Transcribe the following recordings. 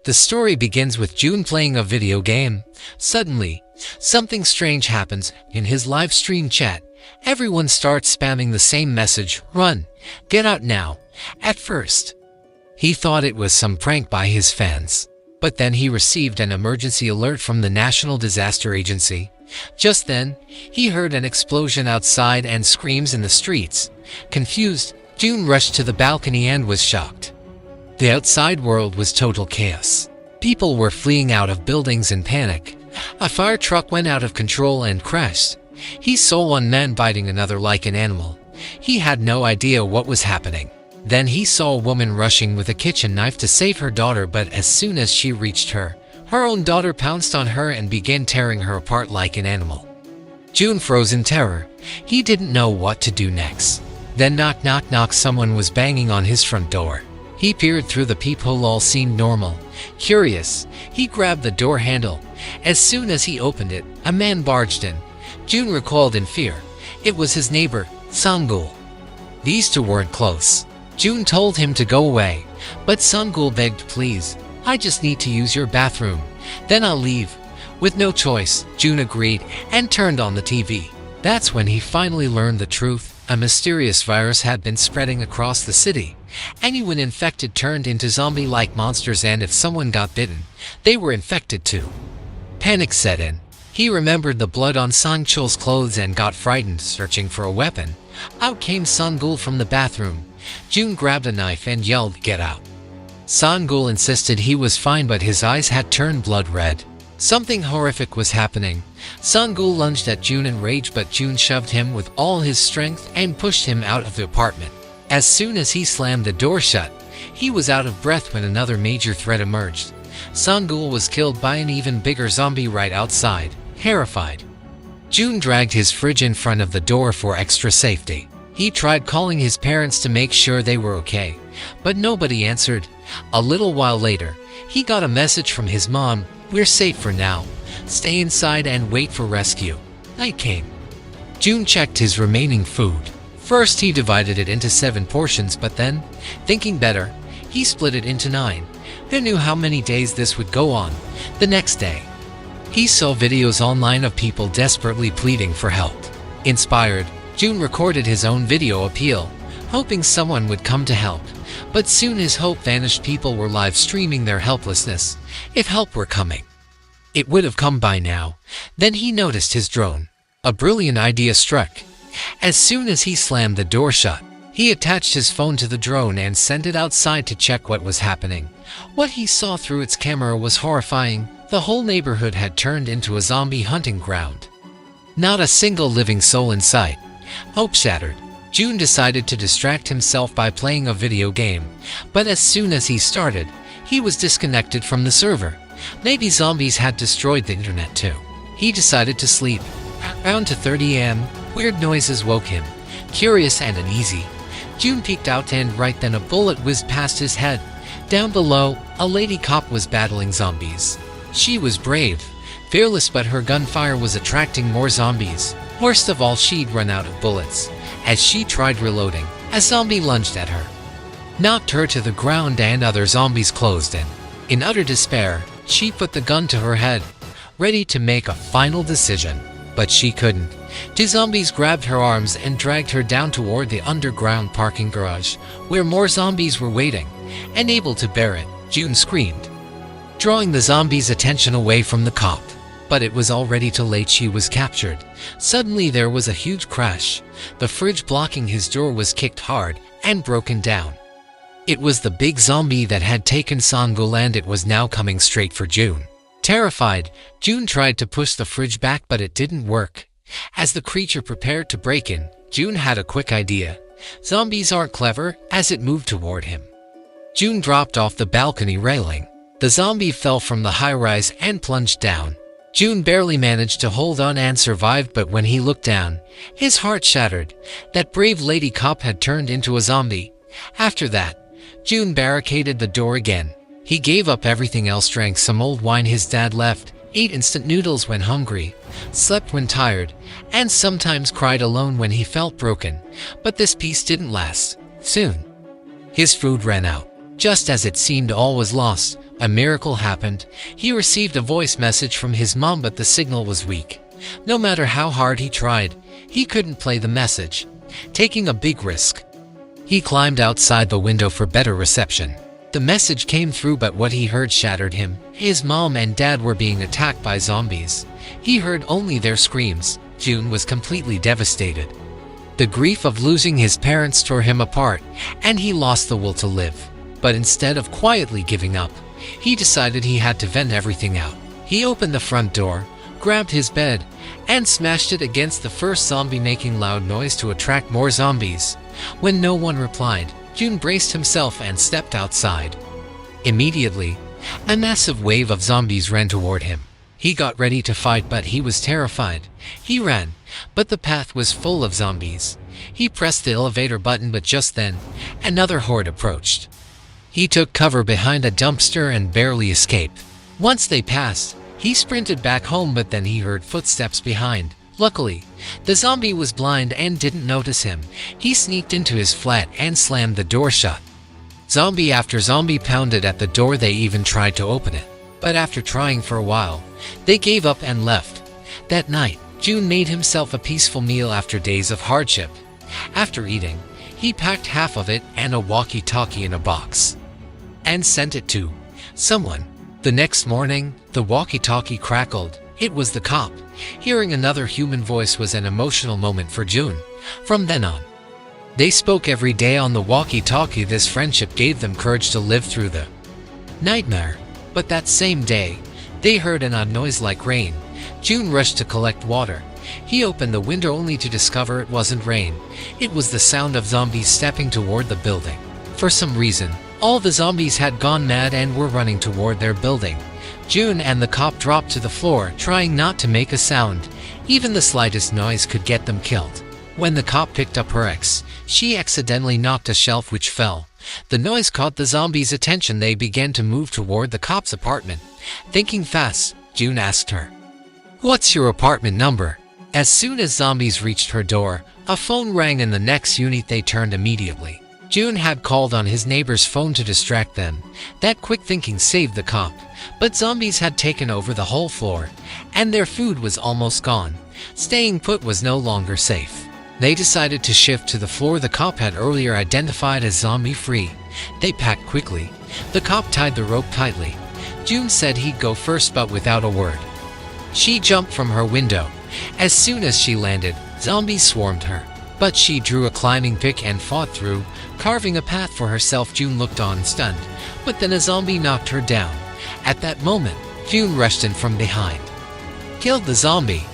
The story begins with June playing a video game. Suddenly, something strange happens in his live stream chat. Everyone starts spamming the same message, "Run! Get out now!" At first, he thought it was some prank by his fans. But then he received an emergency alert from the National Disaster Agency. Just then, he heard an explosion outside and screams in the streets. Confused, June rushed to the balcony and was shocked. The outside world was total chaos. People were fleeing out of buildings in panic. A fire truck went out of control and crashed. He saw one man biting another like an animal. He had no idea what was happening. Then he saw a woman rushing with a kitchen knife to save her daughter, but as soon as she reached her own daughter pounced on her and began tearing her apart like an animal. June froze in terror. He didn't know what to do next. Then knock knock knock, someone was banging on his front door. He peered through the peephole. All seemed normal. Curious, he grabbed the door handle. As soon as he opened it, a man barged in. June recoiled in fear. It was his neighbor, Sangul. These two weren't close. June told him to go away, but Sangul begged, "Please, I just need to use your bathroom. Then I'll leave." With no choice, June agreed and turned on the TV. That's when he finally learned the truth. A mysterious virus had been spreading across the city. Anyone infected turned into zombie-like monsters, and if someone got bitten, they were infected too. Panic set in. He remembered the blood on Sangul's clothes and got frightened, searching for a weapon. Out came Sangul from the bathroom. June grabbed a knife and yelled, "Get out!" Sangul insisted he was fine, but his eyes had turned blood red. Something horrific was happening. Sangul lunged at June in rage, but June shoved him with all his strength and pushed him out of the apartment. As soon as he slammed the door shut, he was out of breath when another major threat emerged. Sangul was killed by an even bigger zombie right outside. Terrified, June dragged his fridge in front of the door for extra safety. He tried calling his parents to make sure they were okay, but nobody answered. A little while later, he got a message from his mom, "We're safe for now. Stay inside and wait for rescue." Night came. June checked his remaining food. First, he divided it into 7 portions, but then, thinking better, he split it into 9. Who knew how many days this would go on? The next day, he saw videos online of people desperately pleading for help. Inspired, June recorded his own video appeal, hoping someone would come to help. But soon his hope vanished. People were live streaming their helplessness. If help were coming, it would have come by now. Then he noticed his drone. A brilliant idea struck. As soon as he slammed the door shut, he attached his phone to the drone and sent it outside to check what was happening. What he saw through its camera was horrifying. The whole neighborhood had turned into a zombie hunting ground. Not a single living soul in sight. Hope shattered. June decided to distract himself by playing a video game, but as soon as he started, he was disconnected from the server. Maybe zombies had destroyed the internet too. He decided to sleep. Around 2:30 a.m., weird noises woke him. Curious and uneasy, June peeked out, and right then a bullet whizzed past his head. Down below, a lady cop was battling zombies. She was brave, fearless, but her gunfire was attracting more zombies. Worst of all, she'd run out of bullets. As she tried reloading, a zombie lunged at her, knocked her to the ground, and other zombies closed in. In utter despair, she put the gun to her head, ready to make a final decision. But she couldn't. 2 zombies grabbed her arms and dragged her down toward the underground parking garage, where more zombies were waiting. Unable to bear it, June screamed, drawing the zombies' attention away from the cop. But it was already too late. She was captured. Suddenly there was a huge crash. The fridge blocking his door was kicked hard and broken down. It was the big zombie that had taken Sangul, and it was now coming straight for June. Terrified, June tried to push the fridge back, but it didn't work. As the creature prepared to break in, June had a quick idea. Zombies aren't clever. As it moved toward him, June dropped off the balcony railing. The zombie fell from the high-rise and plunged down. June barely managed to hold on and survived, but when he looked down, his heart shattered. That brave lady cop had turned into a zombie. After that, June barricaded the door again. He gave up everything else, drank some old wine his dad left, ate instant noodles when hungry, slept when tired, and sometimes cried alone when he felt broken. But this peace didn't last. Soon, his food ran out. Just as it seemed all was lost, A miracle happened. He received a voice message from his mom, but the signal was weak. No matter how hard he tried, he couldn't play the message, taking a big risk. He climbed outside the window for better reception. The message came through, but what he heard shattered him. His mom and dad were being attacked by zombies. He heard only their screams. June was completely devastated. The grief of losing his parents tore him apart, and he lost the will to live. But instead of quietly giving up, he decided he had to vent everything out. He opened the front door, grabbed his bed, and smashed it against the first zombie, making loud noise to attract more zombies. When no one replied, June braced himself and stepped outside. Immediately, a massive wave of zombies ran toward him. He got ready to fight, but he was terrified. He ran, but the path was full of zombies. He pressed the elevator button, but just then, another horde approached. He took cover behind a dumpster and barely escaped. Once they passed, he sprinted back home, but then he heard footsteps behind. Luckily, the zombie was blind and didn't notice him. He sneaked into his flat and slammed the door shut. Zombie after zombie pounded at the door. They even tried to open it, but after trying for a while, they gave up and left. That night, June made himself a peaceful meal after days of hardship. After eating, he packed half of it and a walkie-talkie in a box and sent it to someone. The next morning, the walkie-talkie crackled. It was the cop. Hearing another human voice was an emotional moment for June. From then on, they spoke every day on the walkie-talkie. This friendship gave them courage to live through the nightmare. But that same day, they heard an odd noise like rain. June rushed to collect water. He opened the window only to discover it wasn't rain. It was the sound of zombies stepping toward the building. For some reason, all the zombies had gone mad and were running toward their building. June and the cop dropped to the floor, trying not to make a sound. Even the slightest noise could get them killed. When the cop picked up her ex, she accidentally knocked a shelf which fell. The noise caught the zombies' attention. They began to move toward the cop's apartment. Thinking fast, June asked her, "What's your apartment number?" As soon as zombies reached her door, a phone rang. In the next unit they turned immediately. June had called on his neighbor's phone to distract them. That quick thinking saved the cop, but zombies had taken over the whole floor, and their food was almost gone. Staying put was no longer safe. They decided to shift to the floor the cop had earlier identified as zombie-free. They packed quickly. The cop tied the rope tightly. June said he'd go first, but without a word. She jumped from her window. As soon as she landed, zombies swarmed her. But she drew a climbing pick and fought through, carving a path for herself. June looked on stunned, but then a zombie knocked her down. At that moment, June rushed in from behind, killed the zombie,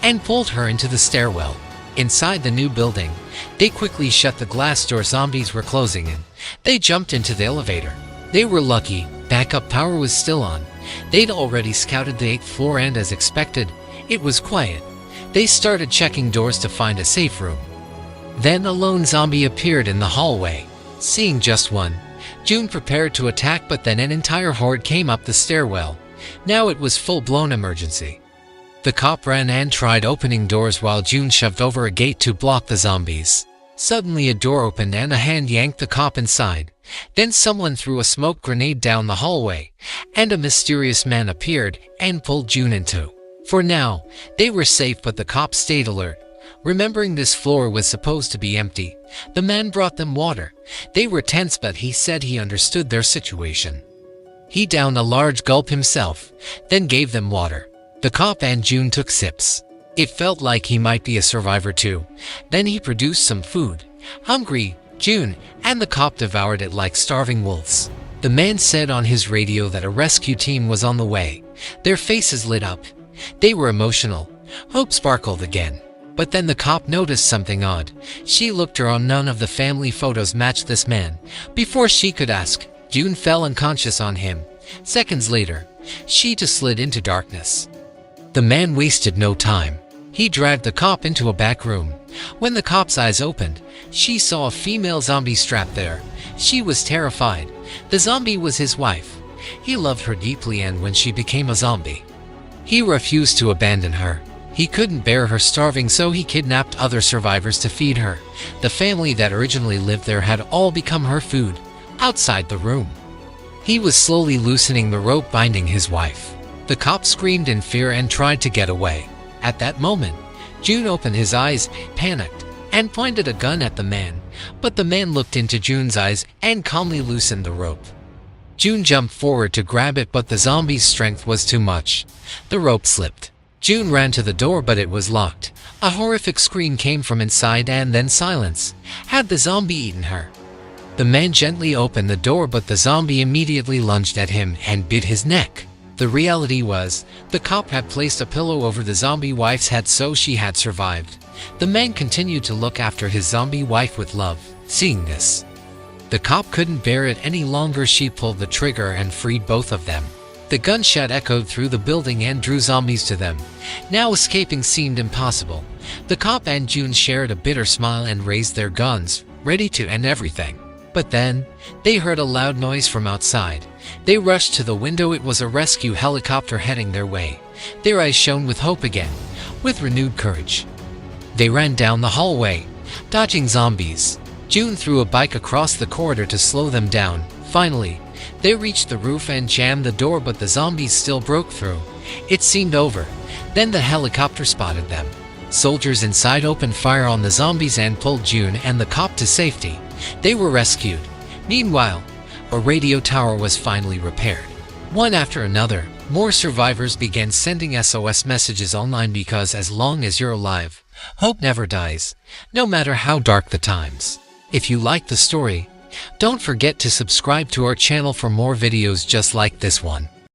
and pulled her into the stairwell. Inside the new building, they quickly shut the glass door. Zombies were closing in. They jumped into the elevator. They were lucky, backup power was still on. They'd already scouted the 8th floor, and as expected, it was quiet. They started checking doors to find a safe room. Then a lone zombie appeared in the hallway. Seeing just one, June prepared to attack, but then an entire horde came up the stairwell. Now it was full-blown emergency. The cop ran and tried opening doors while June shoved over a gate to block the zombies. Suddenly a door opened and a hand yanked the cop inside. Then someone threw a smoke grenade down the hallway, and a mysterious man appeared and pulled June into. For now, they were safe, but the cop stayed alert. Remembering this floor was supposed to be empty, the man brought them water. They were tense, but he said he understood their situation. He downed a large gulp himself, then gave them water. The cop and June took sips. It felt like he might be a survivor too. Then he produced some food. Hungry, June and the cop devoured it like starving wolves. The man said on his radio that a rescue team was on the way. Their faces lit up. They were emotional. Hope sparkled again. But then the cop noticed something odd. She looked around. None of the family photos matched this man. Before she could ask, June fell unconscious on him. Seconds later, she just slid into darkness. The man wasted no time. He dragged the cop into a back room. When the cop's eyes opened, she saw a female zombie strapped there. She was terrified. The zombie was his wife. He loved her deeply, and when she became a zombie, he refused to abandon her. He couldn't bear her starving, so he kidnapped other survivors to feed her. The family that originally lived there had all become her food. Outside the room, He was slowly loosening the rope binding his wife. The cop screamed in fear and tried to get away. At that moment, June opened his eyes, panicked, and pointed a gun at the man, but the man looked into June's eyes and calmly loosened the rope. June jumped forward to grab it, but the zombie's strength was too much. The rope slipped. June ran to the door, but it was locked. A horrific scream came from inside and then silence. Had the zombie eaten her? The man gently opened the door, but the zombie immediately lunged at him and bit his neck. The reality was, the cop had placed a pillow over the zombie wife's head, so she had survived. The man continued to look after his zombie wife with love. Seeing this, the cop couldn't bear it any longer. She pulled the trigger and freed both of them. The gunshot echoed through the building and drew zombies to them. Now escaping seemed impossible. The cop and June shared a bitter smile and raised their guns, ready to end everything. But then, they heard a loud noise from outside. They rushed to the window. It was a rescue helicopter heading their way. Their eyes shone with hope again, with renewed courage. They ran down the hallway, dodging zombies. June threw a bike across the corridor to slow them down. Finally, they reached the roof and jammed the door, but the zombies still broke through. It seemed over. Then the helicopter spotted them. Soldiers inside opened fire on the zombies and pulled June and the cop to safety. They were rescued. Meanwhile, a radio tower was finally repaired. One after another, more survivors began sending SOS messages online, because as long as you're alive, hope never dies, no matter how dark the times. If you like the story, don't forget to subscribe to our channel for more videos just like this one.